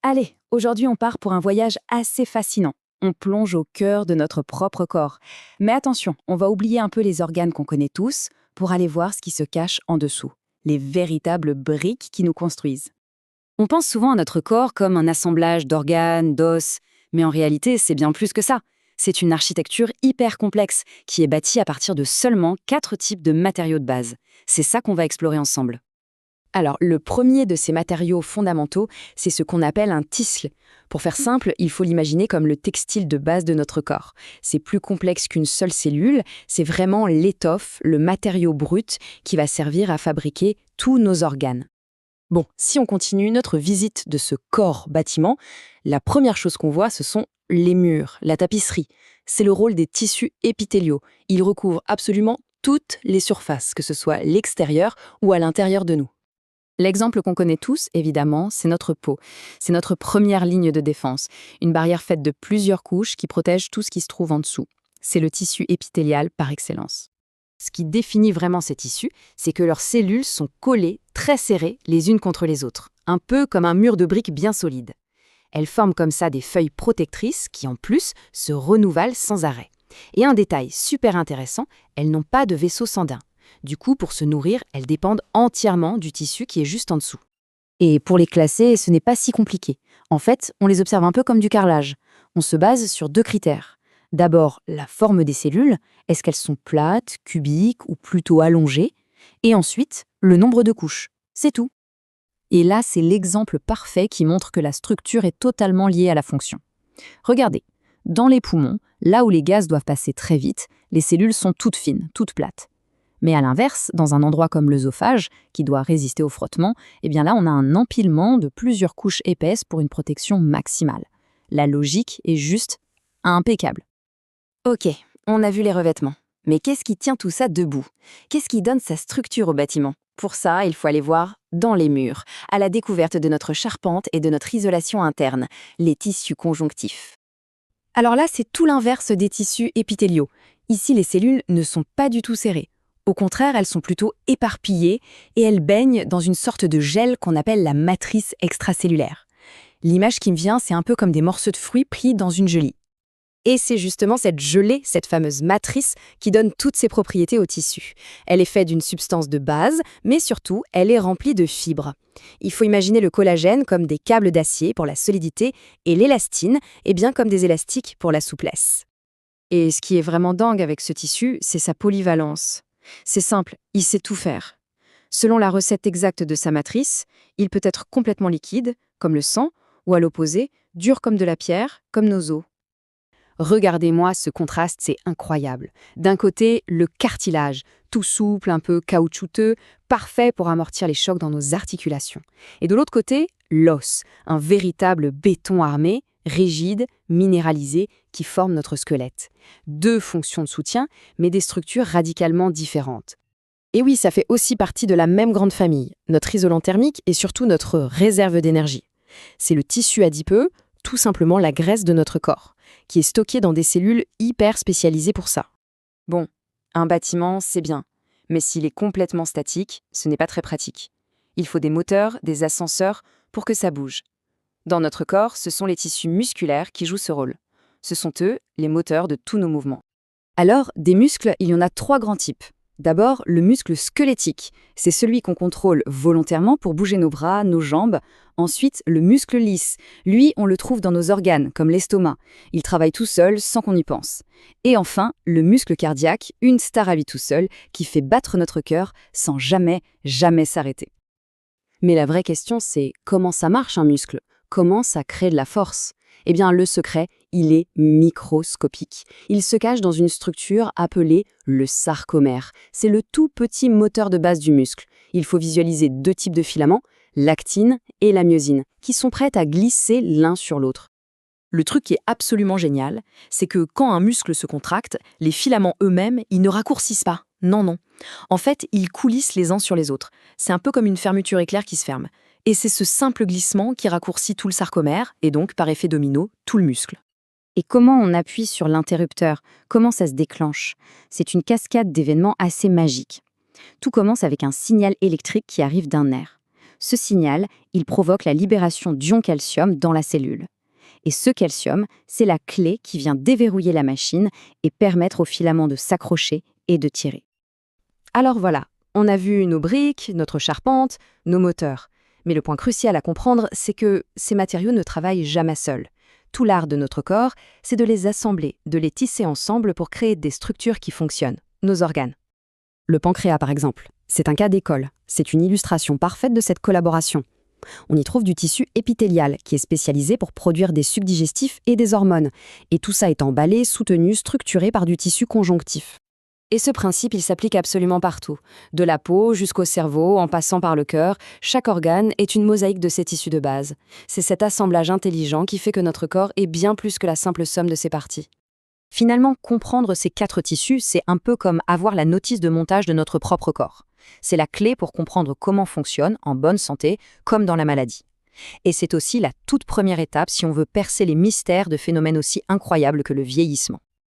Allez, aujourd'hui on part pour un voyage assez fascinant. On plonge au cœur de notre propre corps. Mais attention, on va oublier un peu les organes qu'on connaît tous pour aller voir ce qui se cache en dessous. Les véritables briques qui nous construisent. On pense souvent à notre corps comme un assemblage d'organes, d'os, mais en réalité c'est bien plus que ça. C'est une architecture hyper complexe qui est bâtie à partir de seulement 4 types de matériaux de base. C'est ça qu'on va explorer ensemble. Alors, le premier de ces matériaux fondamentaux, c'est ce qu'on appelle un tisle. Pour faire simple, il faut l'imaginer comme le textile de base de notre corps. C'est plus complexe qu'une seule cellule, c'est vraiment l'étoffe, le matériau brut qui va servir à fabriquer tous nos organes. Bon, si on continue notre visite de ce corps bâtiment, la première chose qu'on voit, ce sont les murs, la tapisserie. C'est le rôle des tissus épithéliaux. Ils recouvrent absolument toutes les surfaces, que ce soit l'extérieur ou à l'intérieur de nous. L'exemple qu'on connaît tous, évidemment, c'est notre peau. C'est notre première ligne de défense, une barrière faite de plusieurs couches qui protège tout ce qui se trouve en dessous. C'est le tissu épithélial par excellence. Ce qui définit vraiment ces tissus, c'est que leurs cellules sont collées, très serrées, les unes contre les autres, un peu comme un mur de briques bien solide. Elles forment comme ça des feuilles protectrices qui, en plus, se renouvellent sans arrêt. Et un détail super intéressant, elles n'ont pas de vaisseau sanguin. Du coup, pour se nourrir, elles dépendent entièrement du tissu qui est juste en dessous. Et pour les classer, ce n'est pas si compliqué. En fait, on les observe un peu comme du carrelage. On se base sur 2 critères. D'abord, la forme des cellules. Est-ce qu'elles sont plates, cubiques ou plutôt allongées? Et ensuite, le nombre de couches. C'est tout. Et là, c'est l'exemple parfait qui montre que la structure est totalement liée à la fonction. Regardez, dans les poumons, là où les gaz doivent passer très vite, les cellules sont toutes fines, toutes plates. Mais à l'inverse, dans un endroit comme l'œsophage, qui doit résister au frottement, eh bien là, on a un empilement de plusieurs couches épaisses pour une protection maximale. La logique est juste impeccable. Ok, on a vu les revêtements. Mais qu'est-ce qui tient tout ça debout? Qu'est-ce qui donne sa structure au bâtiment? Pour ça, il faut aller voir dans les murs, à la découverte de notre charpente et de notre isolation interne, les tissus conjonctifs. Alors là, c'est tout l'inverse des tissus épithéliaux. Ici, les cellules ne sont pas du tout serrées. Au contraire, elles sont plutôt éparpillées et elles baignent dans une sorte de gel qu'on appelle la matrice extracellulaire. L'image qui me vient, c'est un peu comme des morceaux de fruits pris dans une gelée. Et c'est justement cette gelée, cette fameuse matrice, qui donne toutes ses propriétés au tissu. Elle est faite d'une substance de base, mais surtout, elle est remplie de fibres. Il faut imaginer le collagène comme des câbles d'acier pour la solidité et l'élastine, bien comme des élastiques pour la souplesse. Et ce qui est vraiment dingue avec ce tissu, c'est sa polyvalence. C'est simple, il sait tout faire. Selon la recette exacte de sa matrice, il peut être complètement liquide, comme le sang, ou à l'opposé, dur comme de la pierre, comme nos os. Regardez-moi ce contraste, c'est incroyable. D'un côté, le cartilage, tout souple, un peu caoutchouteux, parfait pour amortir les chocs dans nos articulations. Et de l'autre côté, l'os, un véritable béton armé, rigide, minéralisé, qui forme notre squelette. 2 fonctions de soutien, mais des structures radicalement différentes. Et oui, ça fait aussi partie de la même grande famille, notre isolant thermique et surtout notre réserve d'énergie. C'est le tissu adipeux, tout simplement la graisse de notre corps, qui est stockée dans des cellules hyper spécialisées pour ça. Bon, un bâtiment, c'est bien, mais s'il est complètement statique, ce n'est pas très pratique. Il faut des moteurs, des ascenseurs pour que ça bouge. Dans notre corps, ce sont les tissus musculaires qui jouent ce rôle. Ce sont eux, les moteurs de tous nos mouvements. Alors, des muscles, il y en a 3 grands types. D'abord, le muscle squelettique. C'est celui qu'on contrôle volontairement pour bouger nos bras, nos jambes. Ensuite, le muscle lisse. Lui, on le trouve dans nos organes, comme l'estomac. Il travaille tout seul, sans qu'on y pense. Et enfin, le muscle cardiaque, une star à lui tout seul, qui fait battre notre cœur sans jamais s'arrêter. Mais la vraie question, c'est comment ça marche un muscle? Comment ça crée de la force? Eh bien, le secret, il est microscopique. Il se cache dans une structure appelée le sarcomère. C'est le tout petit moteur de base du muscle. Il faut visualiser 2 types de filaments, l'actine et la myosine, qui sont prêtes à glisser l'un sur l'autre. Le truc qui est absolument génial, c'est que quand un muscle se contracte, les filaments eux-mêmes, ils ne raccourcissent pas. Non, non. En fait, ils coulissent les uns sur les autres. C'est un peu comme une fermeture éclair qui se ferme. Et c'est ce simple glissement qui raccourcit tout le sarcomère, et donc, par effet domino, tout le muscle. Et comment on appuie sur l'interrupteur? Comment ça se déclenche? C'est une cascade d'événements assez magiques. Tout commence avec un signal électrique qui arrive d'un nerf. Ce signal, il provoque la libération d'ion calcium dans la cellule. Et ce calcium, c'est la clé qui vient déverrouiller la machine et permettre aux filaments de s'accrocher et de tirer. Alors voilà, on a vu nos briques, notre charpente, nos moteurs. Mais le point crucial à comprendre, c'est que ces matériaux ne travaillent jamais seuls. Tout l'art de notre corps, c'est de les assembler, de les tisser ensemble pour créer des structures qui fonctionnent, nos organes. Le pancréas, par exemple, c'est un cas d'école. C'est une illustration parfaite de cette collaboration. On y trouve du tissu épithélial qui est spécialisé pour produire des sucs digestifs et des hormones. Et tout ça est emballé, soutenu, structuré par du tissu conjonctif. Et ce principe, il s'applique absolument partout. De la peau jusqu'au cerveau, en passant par le cœur, chaque organe est une mosaïque de ces tissus de base. C'est cet assemblage intelligent qui fait que notre corps est bien plus que la simple somme de ses parties. Finalement, comprendre ces 4 tissus, c'est un peu comme avoir la notice de montage de notre propre corps. C'est la clé pour comprendre comment fonctionne, en bonne santé, comme dans la maladie. Et c'est aussi la toute première étape si on veut percer les mystères de phénomènes aussi incroyables que le vieillissement.